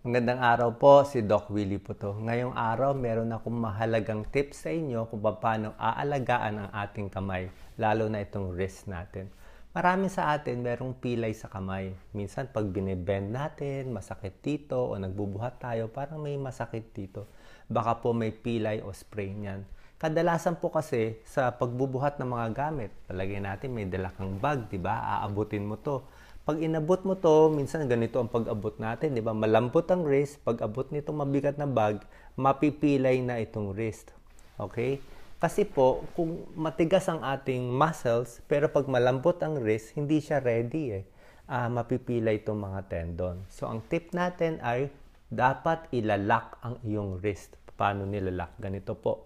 Magandang araw po, si Doc Willie po to. Ngayong araw, meron akong mahalagang tips sa inyo kung paano aalagaan ang ating kamay, lalo na itong wrist natin. Marami sa atin merong pilay sa kamay. Minsan pag binibend natin, masakit dito o nagbubuhat tayo, parang may masakit dito. Baka po may pilay o sprain yan. Kadalasan po kasi sa pagbubuhat ng mga gamit, palagay natin may dala kang bag, di ba? Aabutin mo to. Pag inabot mo to, minsan ganito ang pag-abot natin, di ba? Malambot ang wrist, pag abot nito mabigat na bag, mapipilay na itong wrist. Okay? Kasi po, kung matigas ang ating muscles, pero pag malambot ang wrist, hindi siya ready mapipilay itong mga tendon. So, ang tip natin ay dapat ilalak ang iyong wrist. Paano nilalak? Ganito po.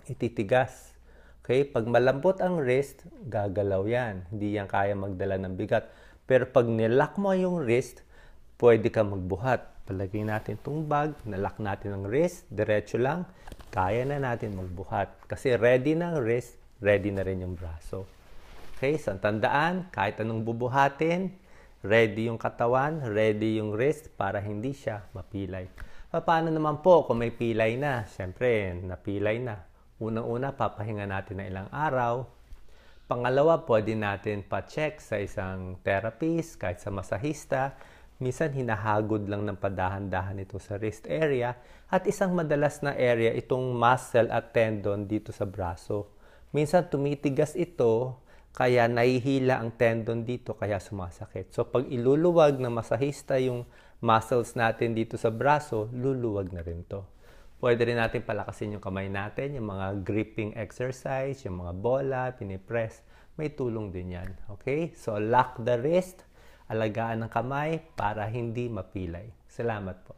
Ititigas. Okay? Pag malambot ang wrist, gagalaw yan. Hindi yan kaya magdala ng bigat. Pero pag nilak mo yung wrist, pwede ka magbuhat. Palagay natin itong bag, nalak natin ang wrist, diretso lang, kaya na natin magbuhat. Kasi ready na ang wrist, ready na rin yung braso. Okay, so tandaan, kahit anong bubuhatin, ready yung katawan, ready yung wrist para hindi siya mapilay. Paano naman po kung may pilay na? Siyempre, napilay na. Unang-una, papahinga natin na ilang araw. Pangalawa, pwede natin pa-check sa isang therapist, kahit sa masahista. Minsan, hinahagod lang ng padahan-dahan ito sa wrist area. At isang madalas na area, itong muscle at tendon dito sa braso. Minsan, tumitigas ito, kaya nahihila ang tendon dito, kaya sumasakit. So, pag iluluwag ng masahista yung muscles natin dito sa braso, luluwag na rin to. Pwede rin natin palakasin yung kamay natin, yung mga gripping exercise, yung mga bola, pinipress. May tulong din yan. Okay? So, lock the wrist, alagaan ng kamay para hindi mapilay. Salamat po.